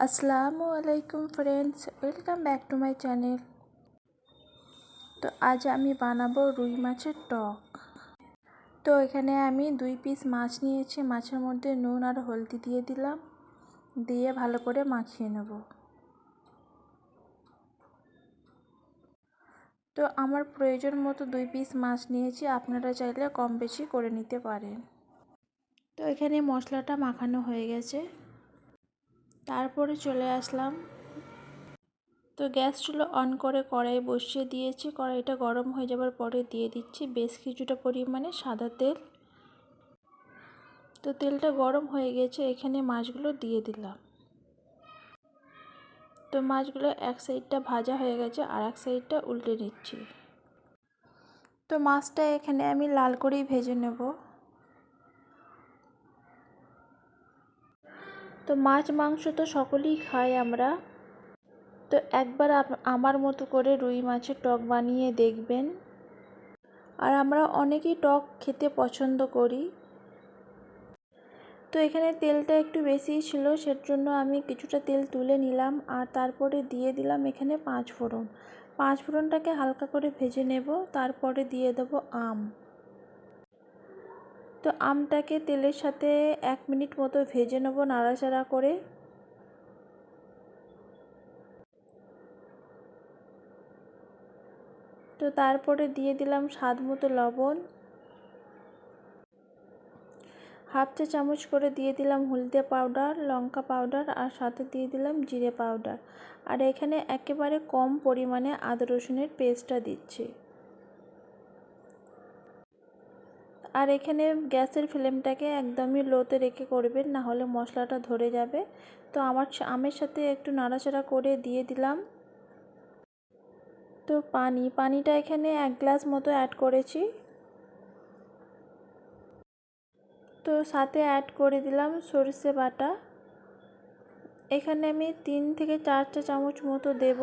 আসসালামু আলাইকুম friends, welcome back to my channel. তো আজ আমি বানাবো রুই মাছের টক। তো এখানে আমি 2 পিস মাছ নিয়েছি। মাছের মধ্যে নুন আর হলদি দিয়ে দিলাম, দিয়ে ভালো করে মাখিয়ে নেব। তো আমার প্রয়োজন মতো 2 পিস মাছ নিয়েছি, আপনারা চাইলে কম বেশি করে নিতে পারেন। তো এখানে মশলাটা মাখানো হয়ে গেছে, তারপরে চলে আসলাম। তো গ্যাস চুলা অন করে কড়াই বসিয়ে দিয়েছি। কড়াইটা গরম হয়ে যাবার পরে দিয়ে দিচ্ছি বেশ কিছুটা পরিমাণে সাদা তেল। তো তেলটা গরম হয়ে গেছে, এখানে মাছগুলো দিয়ে দিলাম। তো মাছগুলো এক সাইডটা ভাজা হয়ে গেছে, আর এক সাইডটা উল্টে নিচ্ছি। তো মাছটা এখানে আমি লাল করেই ভেজে নেব। তো মাছ মাংস তো সকলেই খাই আমরা। তো একবার আমার মতো করে রুই মাছের টক বানিয়ে দেখবেন। আর আমরা অনেকেই টক খেতে পছন্দ করি। তো এখানে তেলটা একটু বেশিই ছিল, সেজন্য আমি কিছুটা তেল তুলে নিলাম। আর তারপরে দিয়ে দিলাম এখানে 5 ফোড়ন। 5 ফোড়নটাকে হালকা করে ভেজে নেব। তারপরে দিয়ে দেব আম। তো আমটাকে তেলের সাথে 1 মিনিট মতো ভেজে নেব নাড়াচাড়া করে। তো তারপরে দিয়ে দিলাম স্বাদ মতো লবণ, হাফ চা চামচ করে দিয়ে দিলাম হলদে পাউডার, লঙ্কা পাউডার, আর সাথে দিয়ে দিলাম জিরে পাউডার। আর এখানে একেবারে কম পরিমাণে আদা রসুনের পেস্টটা দিচ্ছি। আর এখানে গ্যাসের ফ্লেমটাকে একদমই লোতে রেখে করবেন, না হলে মশলাটা ধরে যাবে। তো আমের সাথে একটু নাড়াচাড়া করে দিয়ে দিলাম তো পানিটা এখানে 1 গ্লাস মতো অ্যাড করেছি। তো সাথে অ্যাড করে দিলাম সরষে বাটা। এখানে আমি 3 থেকে 4 চা চামচ মতো দেব।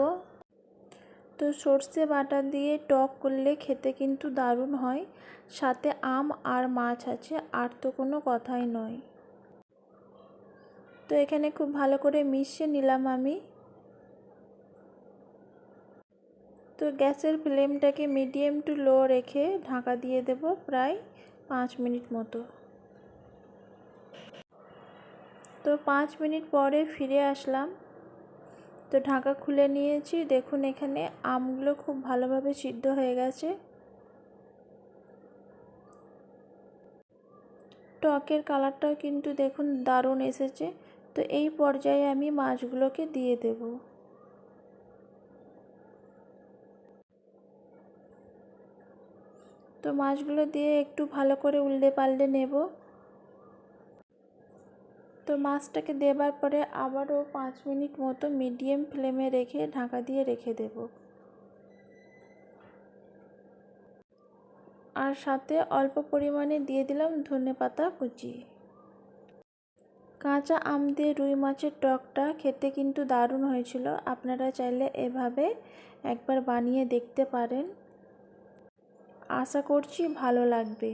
তো সরষে বাটা দিয়ে টক করলে খেতে কিন্তু দারুণ হয়। সাথে আম আর মাছ আছে, আর তো কোনো কথাই নয়। তো এখানে খুব ভালো করে মিশিয়ে নিলাম আমি। তো গ্যাসের ফ্লেমটাকে মিডিয়াম টু লো রেখে ঢাকা দিয়ে দেব প্রায় 5 মিনিট মতো। তো 5 মিনিট পরে ফিরে আসলাম। তো ঢাকা খুলে নিয়েছি। দেখুন এখানে আমগুলো খুব ভালোভাবে সিদ্ধ হয়ে গেছে। টকের কালারটাও কিন্তু দেখুন দারুণ এসেছে। তো এই পর্যায়ে আমি মাছগুলোকে দিয়ে দেব। তো মাছগুলো দিয়ে একটু ভালো করে উল্টে পাল্টে নেব। তো মাছটাকে দেবার পরে আবারও 5 মিনিট মতো মিডিয়াম ফ্লেমে রেখে ঢাকা দিয়ে রেখে দেব। আর সাথে অল্প পরিমাণে দিয়ে দিলাম ধনেপাতা কুচি। কাঁচা আম দিয়ে রুই মাছের টকটা খেতে কিন্তু দারুণ হয়েছিল। আপনারা চাইলে এভাবে একবার বানিয়ে দেখতে পারেন, আশা করছি ভালো লাগবে।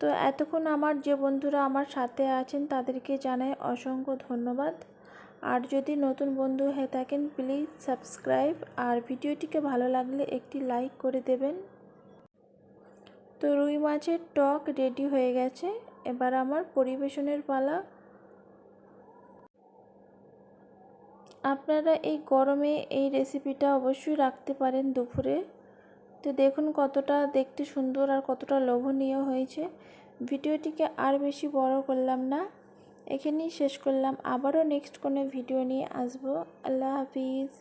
তো এতক্ষণ আমার যে বন্ধুরা আমার সাথে আছেন তাদেরকে জানাই অসংখ্য ধন্যবাদ। আর যদি নতুন বন্ধু হয়ে থাকেন প্লিজ সাবস্ক্রাইব, আর ভিডিওটিকে ভালো লাগলে একটি লাইক করে দেবেন। তো রুই মাছের টক রেডি হয়ে গেছে, এবার আমার পরিবেশনের পালা। আপনারা এই গরমে এই রেসিপিটা অবশ্যই রাখতে পারেন দুপুরে। তো দেখুন কতটা দেখতে সুন্দর আর কতটা লোভনীয় হয়েছে। ভিডিওটিকে আর বেশি বড় করলাম না, এখানেই শেষ করলাম। আবারও নেক্সট কোনো ভিডিও নিয়ে আসবো। আল্লাহ হাফিজ।